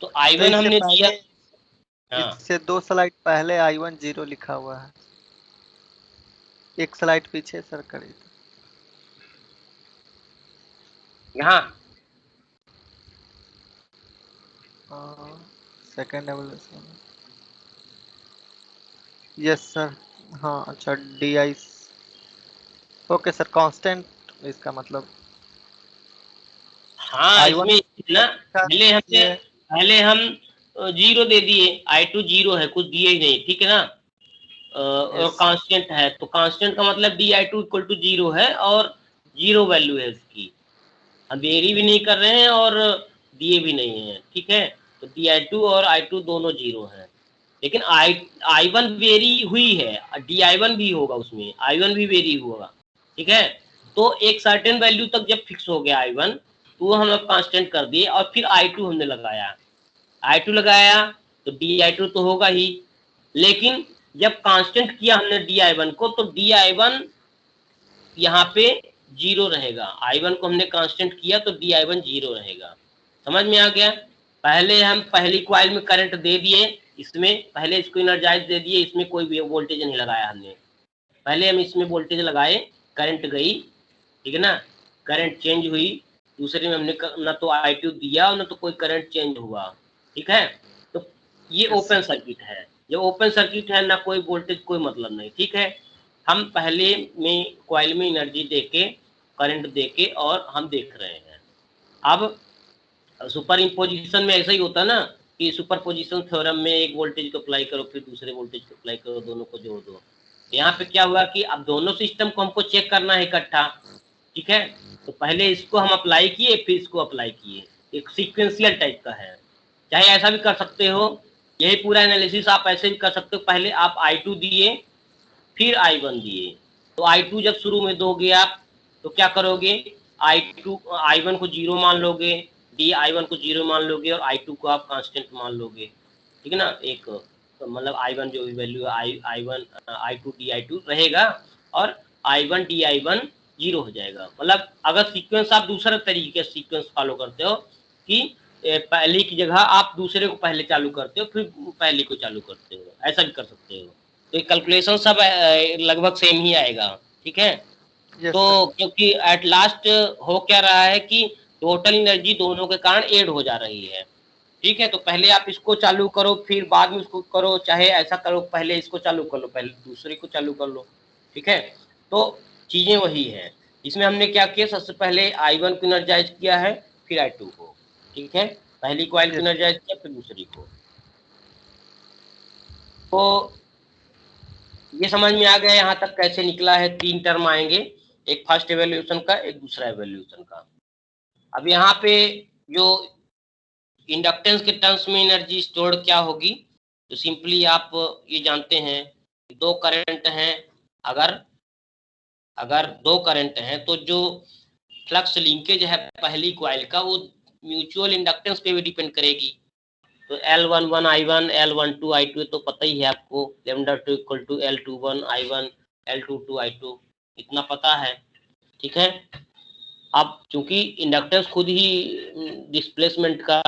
तो तो I1 इससे हमने दिया। पहले हाँ, इससे 2 स्लाइड पहले I1 0 लिखा हुआ है, एक स्लाइड पीछे सर करिए। यहाँ सेकेंड एवोल्यूशन, यस सर। हाँ अच्छा, DI, ओके सर, कांस्टेंट इसका मतलब हाँ, I1 इसमें ना पहले हम 0 दे दिए, I2 0 है, कुछ दिए ही नहीं। ठीक है ना, और Yes। कांस्टेंट है, तो कांस्टेंट का मतलब DI2 इक्वल टू 0 है और 0 वैल्यू है उसकी, हम वेरी भी नहीं कर रहे हैं और दिए भी नहीं है। ठीक है, तो DI2 और I2 दोनों 0 हैं, लेकिन I1 वेरी हुई है, DI1 भी होगा उसमें, I1 भी वेरी होगा। ठीक है, तो एक सर्टेन वैल्यू तक जब फिक्स हो गया I1, तो वो हम लोग कांस्टेंट कर दिए और फिर I2 हमने लगाया। I2 लगाया तो DI2 तो होगा ही, लेकिन जब कांस्टेंट किया हमने DI1 को, तो DI1 यहाँ पे 0 रहेगा। I1 को हमने कांस्टेंट किया तो DI1 0 रहेगा। समझ में आ गया? पहले हम पहली कॉइल में करंट दे दिए, इसमें पहले इसको एनर्जाइज दे दिए, इसमें कोई वोल्टेज नहीं लगाया हमने। पहले हम इसमें वोल्टेज लगाए, करंट गई, ठीक है ना, करंट चेंज हुई। दूसरे में हमने ना तो I2 दिया और ना तो कोई करंट चेंज हुआ। ठीक है, तो ये ओपन सर्किट है। जब ओपन सर्किट है, ना कोई वोल्टेज, कोई मतलब नहीं। ठीक है, हम पहले में कॉइल में एनर्जी देके, करंट देके और हम देख रहे हैं। अब सुपर इम्पोजिशन में ऐसा ही होता है ना कि सुपरपोजिशन थ्योरम में एक वोल्टेज को अप्लाई करो, फिर दूसरे वोल्टेज को अप्लाई करो, दोनों को जोड़ दो। यहाँ पे क्या हुआ कि अब दोनों सिस्टम को हमको चेक करना है इकट्ठा। ठीक है, तो पहले इसको हम अप्लाई किए, फिर इसको अप्लाई किए, एक सीक्वेंशियल टाइप का है। चाहे ऐसा भी कर सकते हो, यही पूरा एनालिसिस आप ऐसे भी कर सकते हो। पहले आप I2 दिए, फिर I1 दिए, तो I2 जब शुरू में दोगे आप, तो क्या करोगे, I1 को 0 मान लोगे, I1 को 0 मान लोगे और I2 को आप कांस्टेंट मान लोगे। ठीक है ना, एक तो मतलब I1 जो भी वैल्यू है, I1 I2 DI2 रहेगा और I1 DI1 0 हो जाएगा। मतलब अगर सीक्वेंस आप दूसरे तरीके से सीक्वेंस फॉलो करते हो कि पहले की जगह आप दूसरे को पहले चालू करते हो, फिर पहले को चालू करते हो, ऐसा भी कर सकते हो। तो कैलकुलेशन सब लगभग सेम ही आएगा। ठीक है, तो क्योंकि एट लास्ट हो क्या रहा है कि टोटल एनर्जी दोनों के कारण ऐड हो जा रही है। ठीक है, तो पहले आप इसको चालू करो, फिर बाद में उसको करो, चाहे ऐसा करो, पहले इसको चालू कर लो, पहले दूसरे को चालू कर लो। ठीक है, तो चीजें वही है। इसमें हमने क्या किया, सबसे पहले I1 को एनर्जाइज किया है, फिर I2 को। ठीक है, पहली कॉइल को एनर्जाइज किया, फिर दूसरी को। तो ये समझ में आ गया यहाँ तक कैसे निकला है। 3 टर्म आएंगे, एक फर्स्ट एवोल्यूशन का, एक दूसरा एवोल्यूशन का। अब यहाँ पे जो इंडक्टेंस के टर्म्स में एनर्जी स्टोर्ड क्या होगी, तो सिंपली आप ये जानते हैं कि 2 करंट हैं। अगर 2 करंट हैं तो जो फ्लक्स लिंकेज है पहली कॉइल का, वो म्यूचुअल इंडक्टेंस पे भी डिपेंड करेगी। तो L11 I1, L12 I2 तो पता ही है आपको, λ2 equal to L21 I1, L22 I2, इतना पता है। ठीक है, अब चूंकि इंडक्टेंस खुद ही डिस्प्लेसमेंट का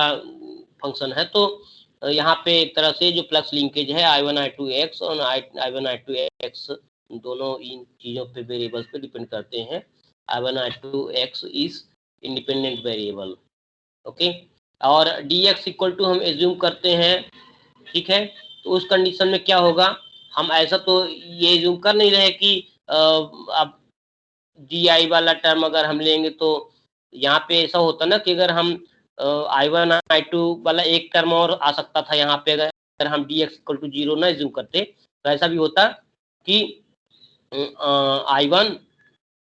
फंक्शन है, तो यहाँ पे एक तरह से जो फ्लक्स लिंकेज है I1 I2X और I1 I2X दोनों इन चीजों पे वेरिएबल्स पे डिपेंड करते हैं। I1 I2X is independent variable. Okay, और dx इक्वल टू हम एज्यूम करते हैं। ठीक है, तो उस कंडीशन में क्या होगा, हम ऐसा तो ये एज्यूम कर नहीं रहे कि अब DI वाला टर्म अगर हम लेंगे तो यहाँ पे ऐसा होता ना कि अगर हम I1 I2 वाला एक टर्म और आ सकता था यहाँ पे, अगर हम dx इक्वल टू 0 ना एज्यूम करते तो ऐसा भी होता कि I1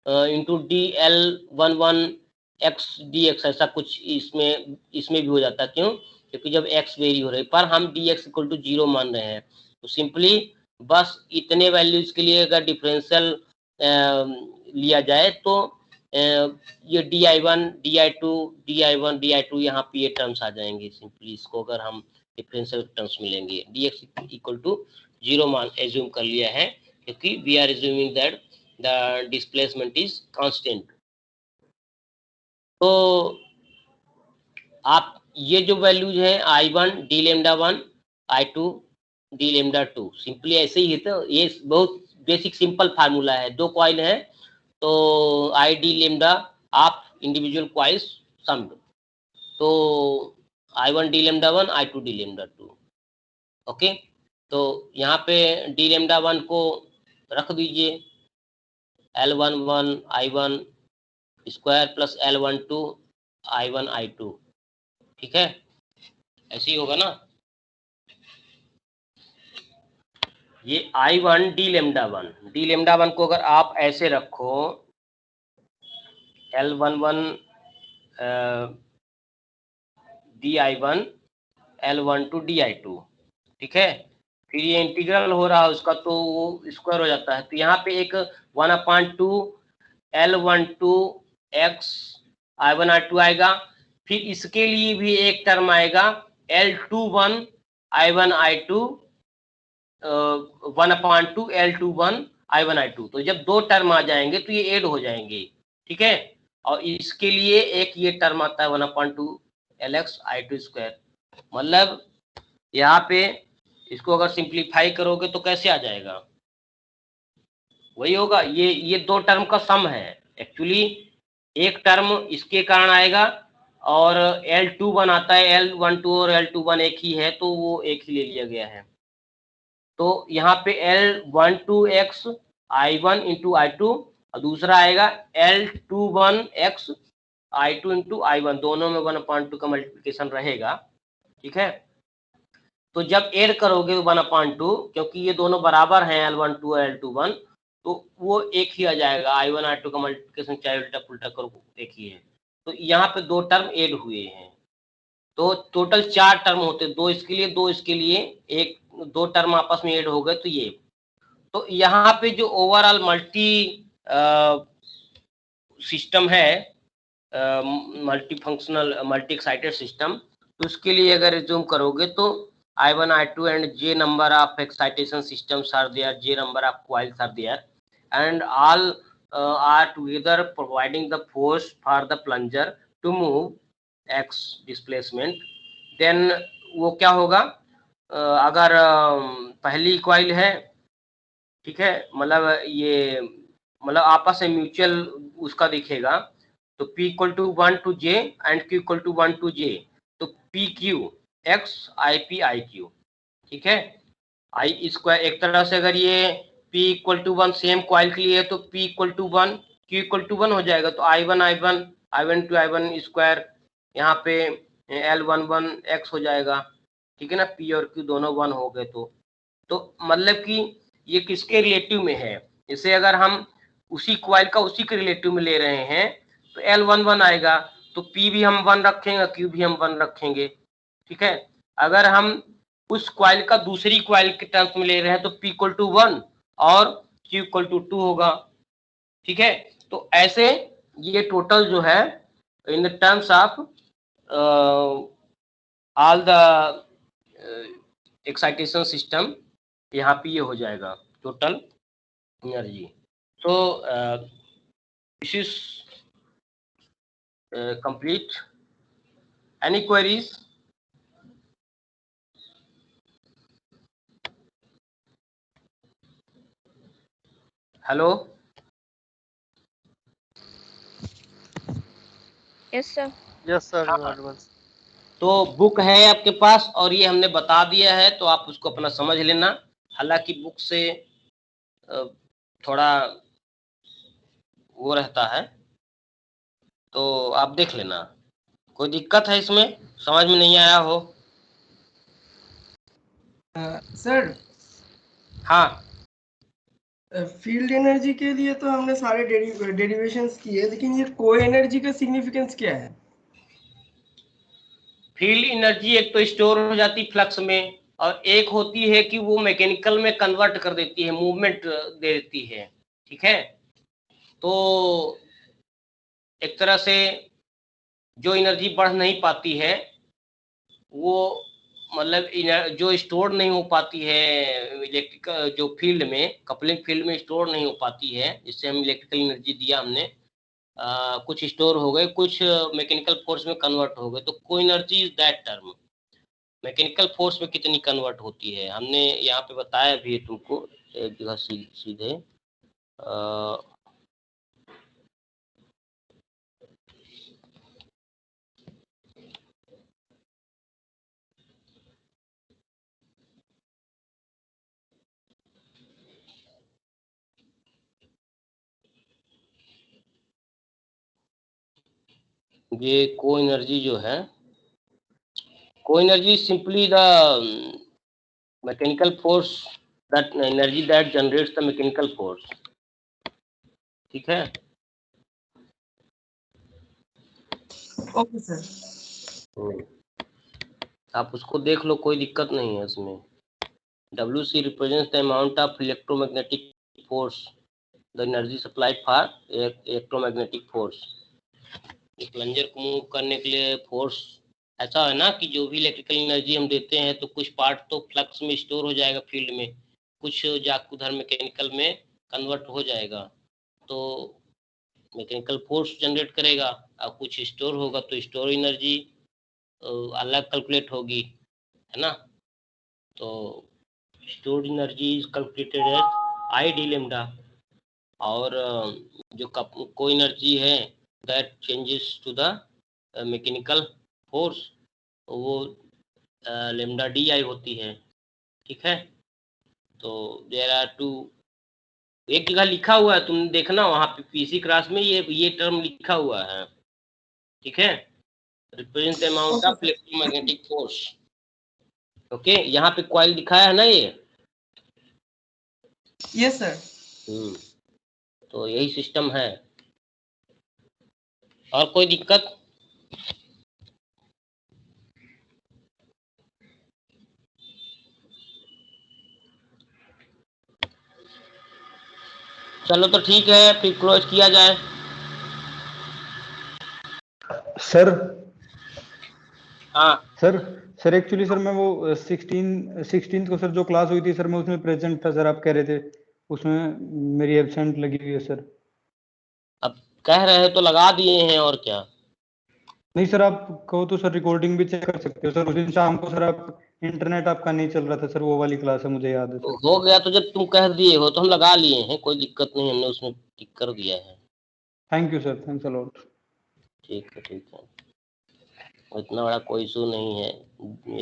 into DL11 x dx ऐसा कुछ इसमें भी हो जाता। क्यों? क्योंकि जब x वेरी हो रही, पर हम dx इक्वल टू 0 मान रहे हैं, तो सिंपली बस इतने वैल्यूज के लिए अगर डिफरेंशियल लिया जाए तो ये di1 di2 di1 di2 यहाँ पे ये टर्म्स आ जाएंगे। सिंपली इसको अगर हम डिफरेंशियल टर्म्स मिलेंगे, dx इक्वल टू 0 मान एज्यूम कर लिया है, क्योंकि we are assuming that the displacement is constant. तो आप ये जो वैल्यूज हैं I1 d lambda 1 I2 d lambda 2 simply ऐसे ही है। तो ये बहुत बेसिक सिंपल फार्मूला है। दो कॉइल है तो I d lambda of individual coils summed, तो I1 d lambda 1 I2 d lambda 2। Okay, तो यहाँ पे d lambda 1 को रख दीजिए, L11 I1 square plus L12 I1 I2, ठीक है, ऐसे ही होगा ना। ये I1 d lambda 1 को अगर आप ऐसे रखो L11 di1 L12 di2, ठीक है, फिर ये इंटीग्रल हो रहा है उसका तो वो स्क्वायर हो जाता है। तो यहाँ पे एक 1/2 L12 x I1 I2 आएगा, फिर इसके लिए भी एक टर्म आएगा L21 I1 I2 1/2 L21 I1 I2। तो जब दो टर्म आ जाएंगे तो ये ऐड हो जाएंगे, ठीक है। और इसके लिए एक ये टर्म आता है 1/2 LX I2 स्क्वायर। मतलब यहाँ पे इसको अगर सिंप्लीफाई करोगे तो कैसे आ जाएगा, वही होगा, ये दो टर्म का सम है एक्चुअली। एक टर्म इसके कारण आएगा और L21 आता है, L12 और L21 एक ही है तो वो एक ही ले लिया गया है। तो यहाँ पे L12x I1 इंटू I2 और दूसरा आएगा L21x I2 इंटू I1, दोनों में 1/2 का मल्टीप्लिकेशन रहेगा, ठीक है। तो जब ऐड करोगे 1/2, क्योंकि ये दोनों बराबर हैं L12 और L21, तो वो एक ही आ जाएगा। I1 I2 का मल्टीप्लिकेशन चाहे उल्टा पुल्टा करो एक ही है। तो यहाँ पे दो टर्म ऐड हुए हैं, तो टोटल 4 टर्म होते, दो इसके लिए दो इसके लिए, एक दो टर्म आपस में ऐड हो गए तो ये। तो यहाँ पे जो ओवरऑल मल्टी सिस्टम है, multi functional multi excited system, तो उसके लिए अगर रिज्यूम करोगे तो I1 I2 and J number of excitation systems are there, J number of coils are there, and all are together providing the force for the plunger to move x displacement। then वो क्या होगा, अगर पहली कॉइल है, ठीक है, मतलब ये मतलब आपस में म्यूचुअल उसका दिखेगा, तो P equal to 1 to J and Q equal to 1 to J, तो PQ x IP IQ, ठीक है। I स्क्वायर एक तरह से अगर ये P equal to 1 same coil के लिए है तो P equal to 1 Q equal to 1 हो जाएगा, तो I1 to I1 स्क्वायर यहाँ पे L11 x हो जाएगा, ठीक है ना। P और Q दोनों 1 हो गए तो मतलब कि ये किसके रिलेटिव में है। इसे अगर हम उसी कॉइल का उसी के रिलेटिव में ले रहे हैं तो L11 आएगा, तो P भी हम 1 रखेंगे, Q भी हम 1 रखेंगे, ठीक है। अगर हम उस कॉइल का दूसरी कॉइल के टर्म्स में ले रहे हैं तो P इक्वल टू 1 और Q इक्वल टू 2 होगा, ठीक है। तो ऐसे ये टोटल जो है in terms of all the excitation system, यहाँ पे ये हो जाएगा टोटल एनर्जी। तो this is complete. Any queries? Hello? Yes sir. Yes sir, you Audible. तो बुक है आपके पास और ये हमने बता दिया है, तो आप उसको अपना समझ लेना। हालांकि बुक से थोड़ा वो रहता है, तो आप देख लेना। कोई दिक्कत है इसमें, समझ में नहीं आया हो? सर हाँ, फील्ड एनर्जी के लिए तो हमने सारे डेरिवेशंस किए, लेकिन ये को एनर्जी का सिग्निफिकेंस क्या है? फील्ड एनर्जी एक तो स्टोर हो जाती फ्लक्स में, और एक होती है कि वो मैकेनिकल में कन्वर्ट कर देती है, मूवमेंट दे देती है। ठीक है, तो एक तरह से जो एनर्जी बढ़ नहीं पाती है वो मतलब जो स्टोर नहीं हो पाती है इलेक्ट्रिकल जो फील्ड में, कपलिंग फील्ड में स्टोर नहीं हो पाती है, जिससे हम इलेक्ट्रिकल एनर्जी दिया हमने, कुछ स्टोर हो गए, कुछ मैकेनिकल फोर्स में कन्वर्ट हो गए। तो कोई energy is that term. Mechanical force में कितनी कन्वर्ट होती है हमने यहाँ पे बताया भी है तुमको एक जगह सीधे। ये को एनर्जी जो है, को energy simply the mechanical force, that energy that generates the mechanical force. ठीक है, ओके सर। आप उसको देख लो, कोई दिक्कत नहीं है इसमें। WC represents the amount of electromagnetic force, the energy supplied for electromagnetic force। एक प्लंजर को मूव करने के लिए फोर्स ऐसा है ना कि जो भी इलेक्ट्रिकल एनर्जी हम देते हैं तो कुछ पार्ट तो फ्लक्स में स्टोर हो जाएगा फील्ड में, कुछ जाके उधर मैकेनिकल में कन्वर्ट हो जाएगा, तो मैकेनिकल फोर्स जनरेट करेगा, और कुछ स्टोर होगा तो स्टोर एनर्जी अलग कैलकुलेट होगी, है ना। तो stored energy is calculated as I D lambda, और जो को एनर्जी है that changes to the mechanical force, वो लेमडा डी आई होती है। ठीक है, तो देयर आर टू, एक जगह लिखा हुआ है, तुम देखना वहाँ पे पीसी क्लास में ये टर्म लिखा हुआ है। ठीक है, represent the amount of electromagnetic force. Okay, यहाँ पे कॉइल दिखाया है ना ये। Yes sir. तो यही सिस्टम है। और कोई दिक्कत? चलो तो ठीक है, फिर क्लोज किया जाए। सर हाँ सर एक्चुअली सर मैं वो 16 को सर जो क्लास हुई थी सर मैं उसमें प्रेजेंट था सर, आप कह रहे थे उसमें मेरी एब्सेंट लगी हुई है सर। अब कह रहे हैं तो लगा दिए हैं, और क्या। नहीं सर, आप कहो तो सर रिकॉर्डिंग भी चेक कर सकते हो सर। उस दिन शाम को सर आप इंटरनेट आपका नहीं चल रहा था सर, वो वाली क्लास है, मुझे याद है सर। हो गया तो जब तुम कह दिए हो तो हम लगा लिए हैं, कोई दिक्कत नहीं, हमने उसमें टिक कर दिया है। Thank you sir, thanks a lot. ठीक है, ठीक है, इतना बड़ा कोई इशू नहीं है।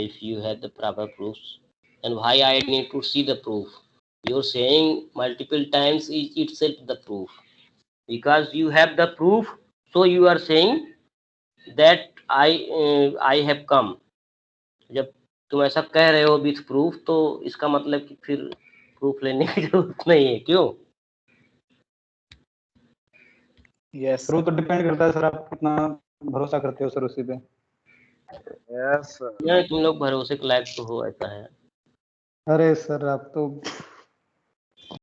If you have the proper proofs, and why I need to see the proof? You are saying multiple times is itself the proof, because you have the proof, so you are saying that I have come. जब तुम ऐसा कह रहे हो विथ प्रूफ, तो इसका मतलब कि फिर प्रूफ लेने की जरूरत नहीं है, क्यों? यस सर, वो तो डिपेंड करता है सर, आप कितना भरोसा करते हो सर उसी पे। Yes sir. नहीं, तुम लोग भरोसे के लायक तो हो, ऐसा है। अरे सर आप तो